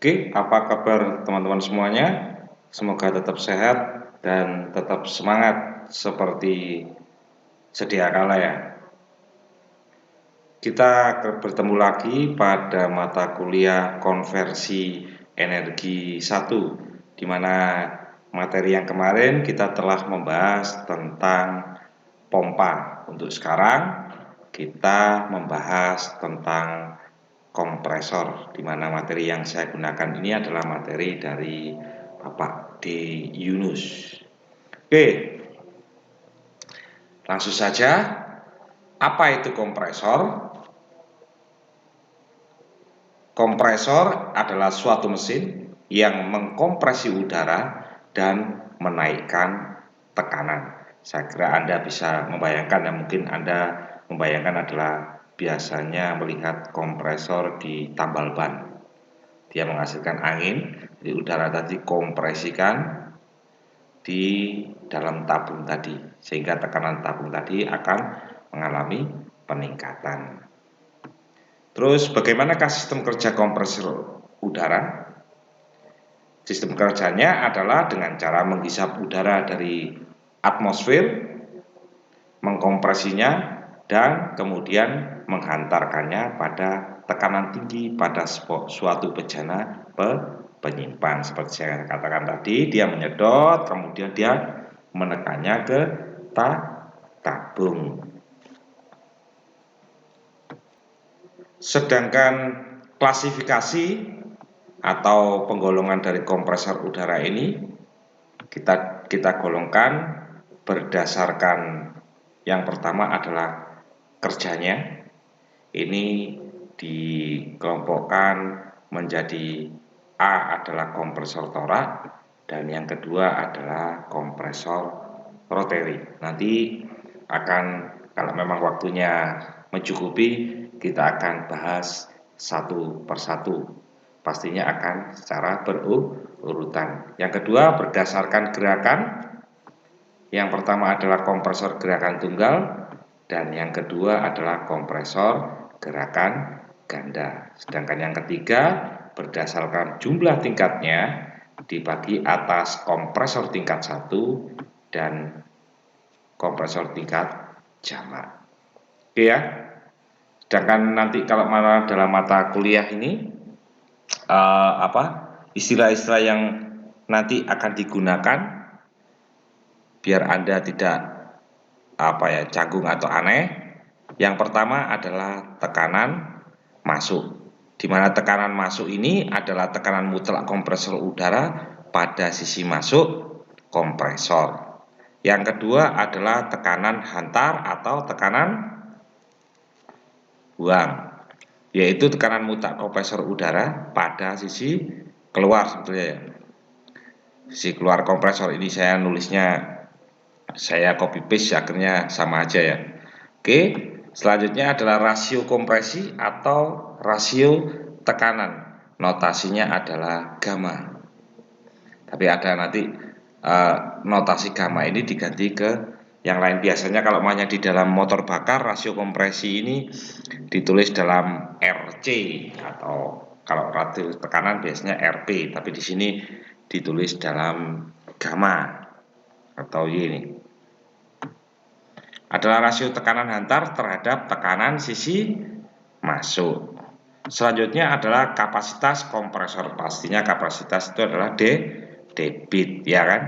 Oke, apa kabar teman-teman semuanya? Semoga tetap sehat dan tetap semangat seperti sedia kala ya. Kita bertemu lagi pada mata kuliah konversi energi 1, di mana materi yang kemarin kita telah membahas tentang pompa. Untuk sekarang kita membahas tentang kompresor, di mana materi yang saya gunakan ini adalah materi dari Bapak D. Yunus. Oke, langsung saja. Apa itu kompresor? Kompresor adalah suatu mesin yang mengkompresi udara dan menaikkan tekanan. Saya kira Anda bisa membayangkan, ya mungkin Anda membayangkan adalah biasanya melihat kompresor di tambal ban. Dia menghasilkan angin, jadi udara tadi kompresikan di dalam tabung tadi, sehingga tekanan tabung tadi akan mengalami peningkatan. Terus bagaimanakah sistem kerja kompresor udara? Sistem kerjanya adalah dengan cara menghisap udara dari atmosfer, mengkompresinya, dan kemudian menghantarkannya pada tekanan tinggi pada suatu bejana penyimpan. Seperti saya katakan tadi, dia menyedot, kemudian dia menekannya ke tabung. Sedangkan klasifikasi atau penggolongan dari kompresor udara ini kita golongkan berdasarkan yang pertama adalah kerjanya. Ini dikelompokkan menjadi A adalah kompresor torak dan yang kedua adalah kompresor rotary. Nanti akan, kalau memang waktunya mencukupi, kita akan bahas satu persatu. Pastinya akan secara berurutan. Yang kedua berdasarkan gerakan. Yang pertama adalah kompresor gerakan tunggal dan yang kedua adalah kompresor gerakan ganda. Sedangkan yang ketiga berdasarkan jumlah tingkatnya dibagi atas kompresor tingkat 1 dan kompresor tingkat jamak. Oke ya. Sedangkan nanti kalau dalam mata kuliah ini istilah-istilah yang nanti akan digunakan biar Anda tidak canggung atau aneh. Yang pertama adalah tekanan masuk, di mana tekanan masuk ini adalah tekanan mutlak kompresor udara pada sisi masuk kompresor. Yang kedua adalah tekanan hantar atau tekanan buang, yaitu tekanan mutlak kompresor udara pada sisi keluar sebetulnya ya. Sisi keluar kompresor ini saya nulisnya, saya copy paste akhirnya sama aja ya. Oke, selanjutnya adalah rasio kompresi atau rasio tekanan. Notasinya adalah gamma. Tapi ada nanti notasi gamma ini diganti ke yang lain. Biasanya kalau banyak di dalam motor bakar, rasio kompresi ini ditulis dalam RC, atau kalau rasio tekanan biasanya RP, tapi di sini ditulis dalam gamma atau Y ini. Adalah rasio tekanan hantar terhadap tekanan sisi masuk. Selanjutnya adalah kapasitas kompresor. Pastinya kapasitas itu adalah debit ya kan,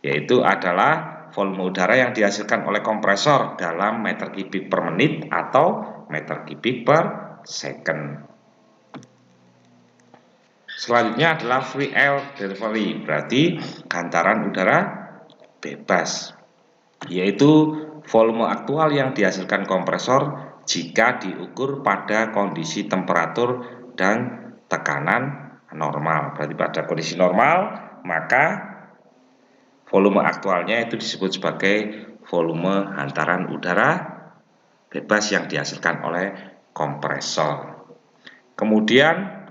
yaitu adalah volume udara yang dihasilkan oleh kompresor dalam meter kubik per menit atau meter kubik per second. Selanjutnya adalah free air delivery, berarti hantaran udara bebas, yaitu volume aktual yang dihasilkan kompresor jika diukur pada kondisi temperatur dan tekanan normal. Berarti pada kondisi normal maka volume aktualnya itu disebut sebagai volume hantaran udara bebas yang dihasilkan oleh kompresor. Kemudian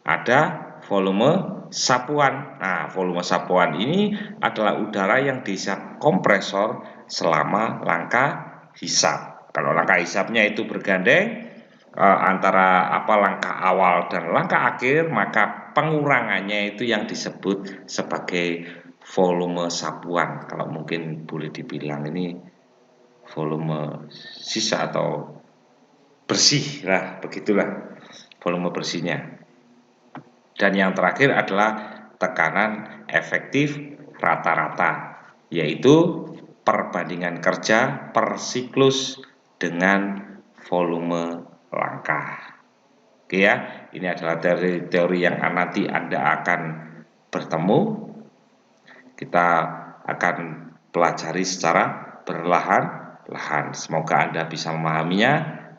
ada volume sapuan. Nah, volume sapuan ini adalah udara yang dihisap kompresor selama langkah hisap. Kalau langkah hisapnya itu bergandeng, antara langkah awal dan langkah akhir, maka pengurangannya itu yang disebut sebagai volume sapuan. Kalau mungkin boleh dibilang ini volume sisa atau bersih lah, begitulah volume bersihnya. Dan yang terakhir adalah tekanan efektif rata-rata, yaitu perbandingan kerja per siklus dengan volume langkah. Oke ya, ini adalah teori yang nanti Anda akan bertemu. Kita akan pelajari secara perlahan-lahan. Semoga Anda bisa memahaminya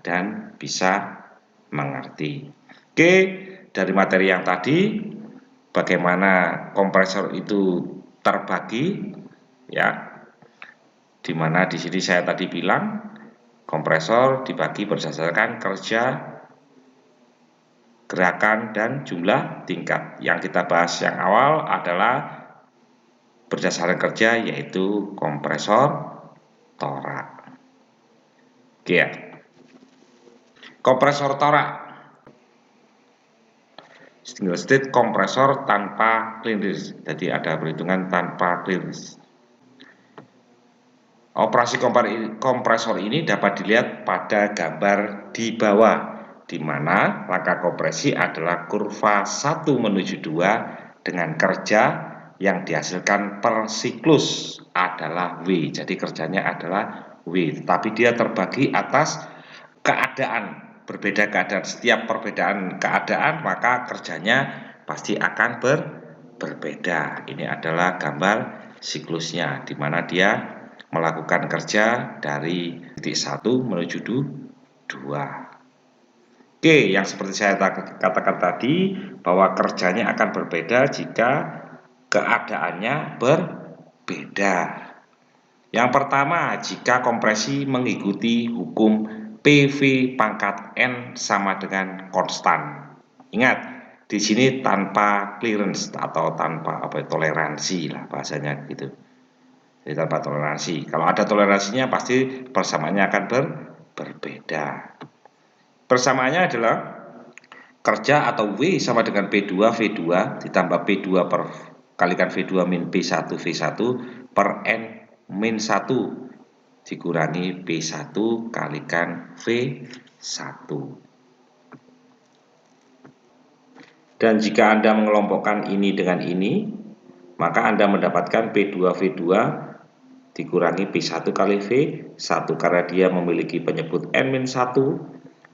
dan bisa mengerti. Oke, dari materi yang tadi, bagaimana kompresor itu terbagi, ya, dimana di sini saya tadi bilang kompresor dibagi berdasarkan kerja, gerakan, dan jumlah tingkat. Yang kita bahas yang awal adalah berdasarkan kerja, yaitu kompresor torak. Oke ya. Kompresor torak, single state kompresor tanpa clearance. Jadi ada perhitungan tanpa clearance. Operasi kompresor ini dapat dilihat pada gambar di bawah, di mana langkah kompresi adalah kurva 1 menuju 2 dengan kerja yang dihasilkan per siklus adalah W. Jadi kerjanya adalah W, tapi dia terbagi atas keadaan. Berbeda keadaan, setiap perbedaan keadaan maka kerjanya pasti akan berbeda. Ini adalah gambar siklusnya, di mana dia melakukan kerja dari titik 1 menuju 2. Oke, yang seperti saya katakan tadi, bahwa kerjanya akan berbeda jika keadaannya berbeda. Yang pertama, jika kompresi mengikuti hukum PV pangkat N sama dengan konstan. Ingat, di sini tanpa clearance atau tanpa toleransi lah bahasanya gitu. Jadi tanpa toleransi. Kalau ada toleransinya pasti persamaannya akan berbeda. Persamaannya adalah kerja atau W sama dengan P2 V2 ditambah P2 per kalikan V2 min P1 V1 per N min 1 dikurangi P1 kalikan V1. Dan jika Anda mengelompokkan ini dengan ini, maka Anda mendapatkan P2 V2 dikurangi P1 kali V1, karena dia memiliki penyebut N-1,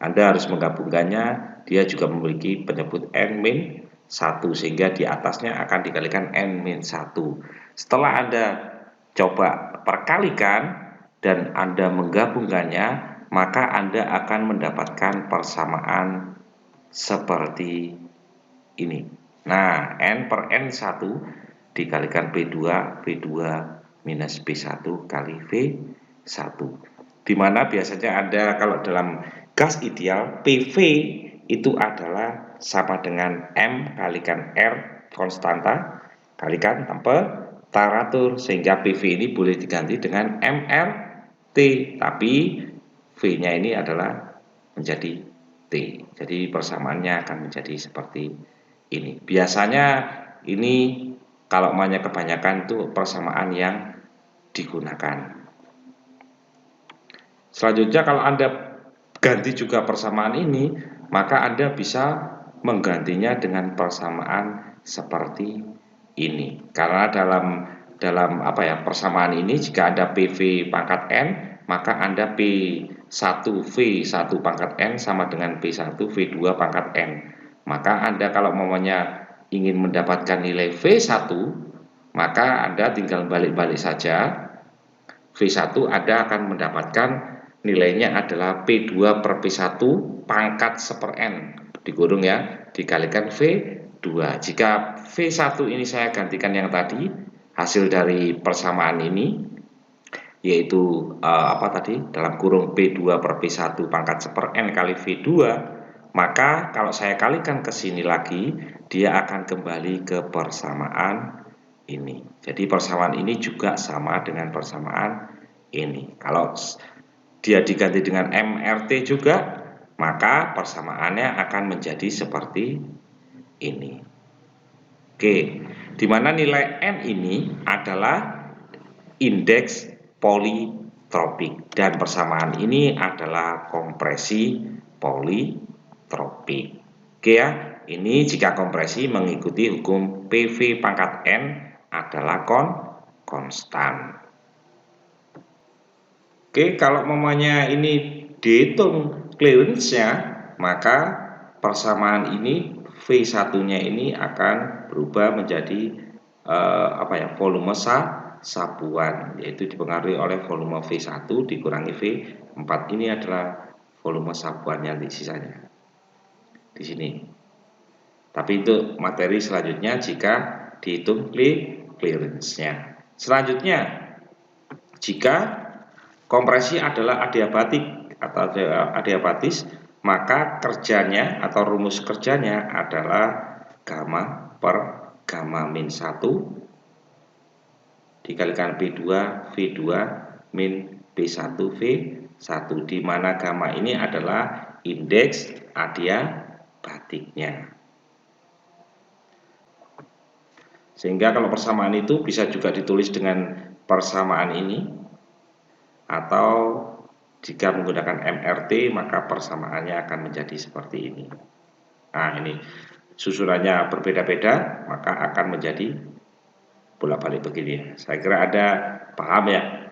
Anda harus menggabungkannya, dia juga memiliki penyebut N-1, sehingga di atasnya akan dikalikan N-1. Setelah Anda coba perkalikan dan Anda menggabungkannya, maka Anda akan mendapatkan persamaan seperti ini. Nah, N per N1 dikalikan P2 minus P1 kali V1, dimana biasanya Anda kalau dalam gas ideal PV itu adalah sama dengan M kalikan R konstanta kalikan temperatur, sehingga PV ini boleh diganti dengan MRT, tapi V-nya ini adalah menjadi T. Jadi persamaannya akan menjadi seperti ini. Biasanya ini kalau banyak kebanyakan itu persamaan yang digunakan. Selanjutnya kalau Anda ganti juga persamaan ini, maka Anda bisa menggantinya dengan persamaan seperti ini. Karena dalam persamaan ini, jika Anda PV pangkat N, maka Anda P1V1 pangkat N sama dengan P1V2 pangkat N. Maka Anda kalau maunya ingin mendapatkan nilai V1, maka Anda tinggal balik-balik saja. V1 Anda akan mendapatkan nilainya adalah P2 per P1 pangkat seper N dikurung ya, dikalikan V2. Jika V1 ini saya gantikan yang tadi, hasil dari persamaan ini, yaitu dalam kurung P2 per P1 pangkat seper N kali V2, maka kalau saya kalikan ke sini lagi, dia akan kembali ke persamaan ini. Jadi persamaan ini juga sama dengan persamaan ini. Kalau dia diganti dengan MRT juga, maka persamaannya akan menjadi seperti ini. Oke, di mana nilai N ini adalah indeks politropik dan persamaan ini adalah kompresi politropik. Oke ya, ini jika kompresi mengikuti hukum PV pangkat N adalah konstan. Oke, kalau mamanya ini dihitung clearance-nya, maka persamaan ini V1-nya ini akan berubah menjadi volume sabuan, yaitu dipengaruhi oleh volume V1 dikurangi V4. Ini adalah volume sabuannya di sisanya di sini. Tapi itu materi selanjutnya jika dihitung clearance-nya. Selanjutnya, jika kompresi adalah adiabatik atau adiabatis, maka kerjanya atau rumus kerjanya adalah gamma per gamma min 1 dikalikan B2 V2 min B1 V1, di mana gamma ini adalah indeks adiabatiknya. Sehingga kalau persamaan itu bisa juga ditulis dengan persamaan ini, atau jika menggunakan MRT maka persamaannya akan menjadi seperti ini. Nah, ini susunannya berbeda-beda, maka akan menjadi bolak-balik begini. Saya kira ada paham ya.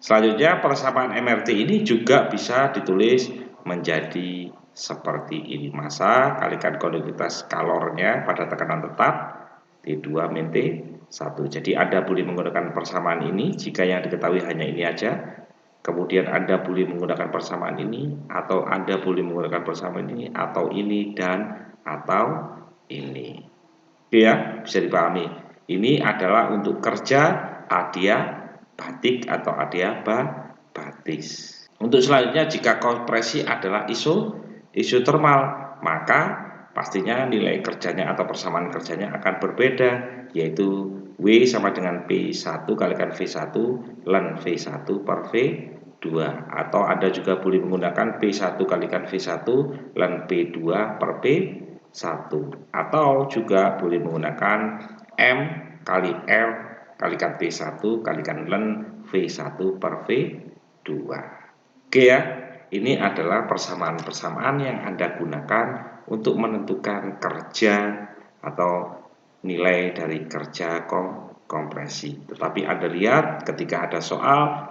Selanjutnya persamaan MRT ini juga bisa ditulis menjadi seperti ini. Massa kalikan konduktivitas kalornya pada tekanan tetap T2 min T1. Jadi Anda boleh menggunakan persamaan ini jika yang diketahui hanya ini aja. Kemudian Anda boleh menggunakan persamaan ini, atau Anda boleh menggunakan persamaan ini, atau ini, dan atau ini. Oke ya, bisa dipahami. Ini adalah untuk kerja adiabatik atau adiabatis. Untuk selanjutnya, jika kompresi adalah isotermal, maka pastinya nilai kerjanya atau persamaan kerjanya akan berbeda, yaitu W sama dengan P1 kalikan V1 ln V1 per V2, atau Anda juga boleh menggunakan P1 kalikan V1 ln P2 per P1, atau juga boleh menggunakan M kali L kalikan P1 kalikan ln V1 per V2. Oke ya, ini adalah persamaan-persamaan yang Anda gunakan untuk menentukan kerja atau nilai dari kerja kompresi. Tetapi Anda lihat ketika ada soal,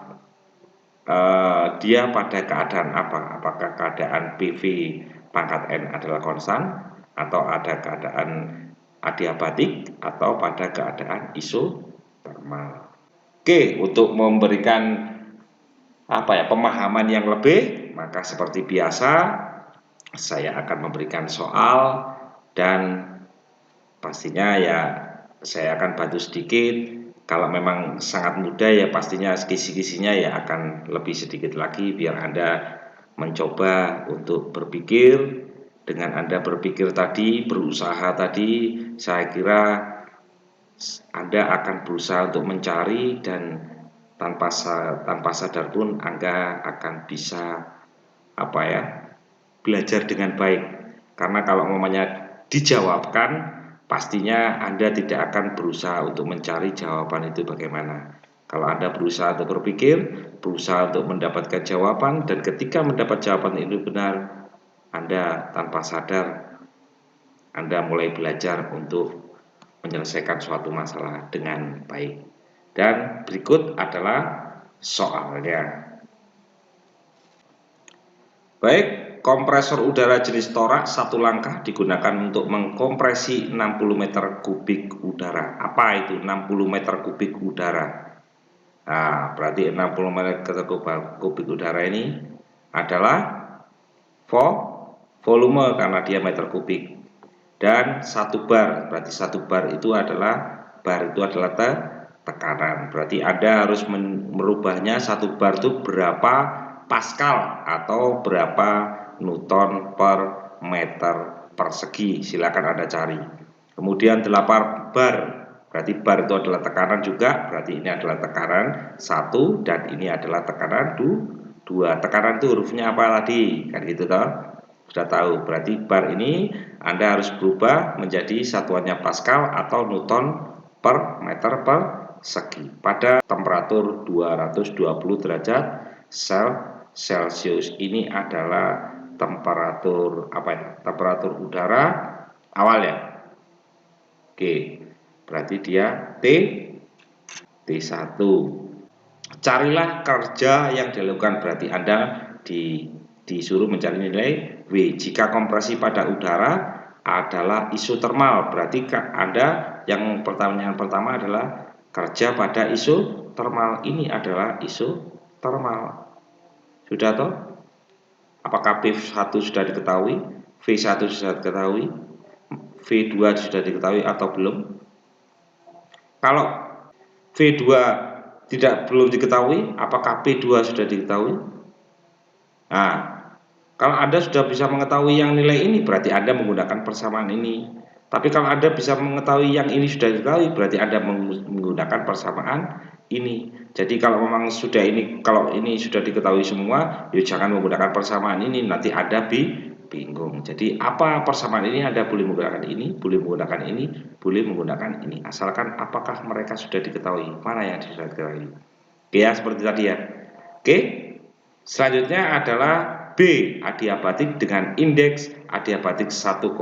dia pada keadaan apa? Apakah keadaan PV pangkat N adalah konstan, atau ada keadaan adiabatik, atau pada keadaan isotermal. Oke, untuk memberikan pemahaman yang lebih, maka seperti biasa saya akan memberikan soal, dan pastinya ya saya akan bantu sedikit. Kalau memang sangat mudah ya pastinya kisi-kisinya ya akan lebih sedikit lagi, biar Anda mencoba untuk berpikir. Dengan Anda berpikir tadi, berusaha tadi, saya kira Anda akan berusaha untuk mencari, dan tanpa sadar pun Anda akan bisa belajar dengan baik. Karena kalau umpamanya dijawabkan, pastinya Anda tidak akan berusaha untuk mencari jawaban itu bagaimana. Kalau Anda berusaha untuk berpikir, berusaha untuk mendapatkan jawaban, dan ketika mendapat jawaban itu benar, Anda tanpa sadar Anda mulai belajar untuk menyelesaikan suatu masalah dengan baik. Dan berikut adalah soalnya. Baik, kompresor udara jenis torak satu langkah digunakan untuk mengkompresi 60 meter kubik udara. Apa itu 60 meter kubik udara? Nah, berarti 60 meter kubik udara ini adalah volume karena dia meter kubik. Dan 1 bar, berarti 1 bar itu adalah tekanan. Berarti Anda harus merubahnya 1 bar itu berapa Pascal atau berapa Newton per meter persegi. Silakan Anda cari. Kemudian 8 bar, berarti bar itu adalah tekanan juga, berarti ini adalah tekanan 1 dan ini adalah tekanan 2. Tekanan itu hurufnya apa tadi? Kan gitu toh. Sudah tahu, berarti bar ini Anda harus berubah menjadi satuannya Pascal atau Newton per meter persegi pada temperatur 220 derajat Celcius. Ini adalah temperatur temperatur udara awal ya. Oke, berarti dia T1. Carilah kerja yang dilakukan, berarti Anda disuruh mencari nilai W. Jika kompresi pada udara adalah isotermal, berarti Anda yang pertanyaan pertama adalah kerja pada isotermal. Ini adalah isotermal. Sudah toh? Apakah P1 sudah diketahui, V1 sudah diketahui, V2 sudah diketahui atau belum? Kalau V2 belum diketahui, apakah P2 sudah diketahui? Nah, kalau Anda sudah bisa mengetahui yang nilai ini, berarti Anda menggunakan persamaan ini. Tapi kalau Anda bisa mengetahui yang ini sudah diketahui, berarti Anda menggunakan persamaan ini. Jadi kalau memang kalau ini sudah diketahui semua, ya jangan menggunakan persamaan ini, nanti Anda bingung. Jadi apa persamaan ini? Anda boleh menggunakan ini, boleh menggunakan ini, boleh menggunakan ini. Asalkan apakah mereka sudah diketahui, mana yang sudah diketahui. Oke ya, seperti tadi ya. Oke, selanjutnya adalah B, adiabatik dengan indeks adiabatik 1,4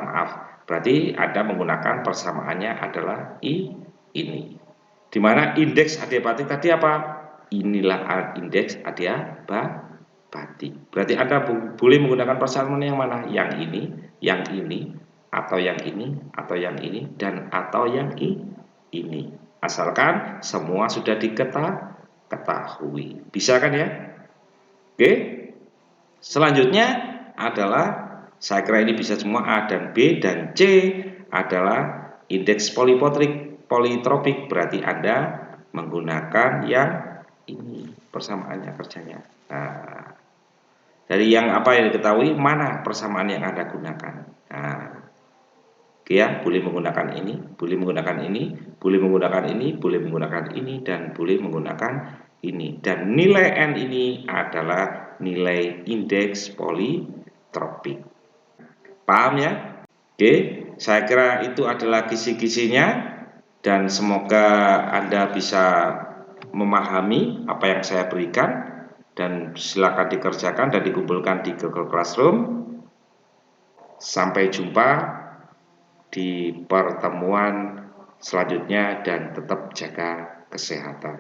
maaf. Berarti Anda menggunakan persamaannya adalah ini. Dimana indeks adiabatik tadi apa? Inilah indeks adiabatik. Berarti Anda boleh menggunakan persamaan yang mana? Yang ini, atau yang ini, atau yang ini, dan atau yang ini. Asalkan semua sudah diketahui. Bisa kan ya? Oke. Selanjutnya adalah, saya kira ini bisa semua, A dan B, dan C adalah indeks politropik, berarti Anda menggunakan yang ini persamaannya kerjanya. Nah, dari yang apa yang diketahui, mana persamaan yang Anda gunakan. Nah, oke ya, boleh menggunakan ini, boleh menggunakan ini, boleh menggunakan ini, boleh menggunakan ini, dan boleh menggunakan ini. Dan nilai N ini adalah nilai indeks politropik. Paham ya? Oke, saya kira itu adalah kisi-kisinya, dan semoga Anda bisa memahami apa yang saya berikan, dan silakan dikerjakan dan dikumpulkan di Google Classroom. Sampai jumpa di pertemuan selanjutnya, dan tetap jaga kesehatan.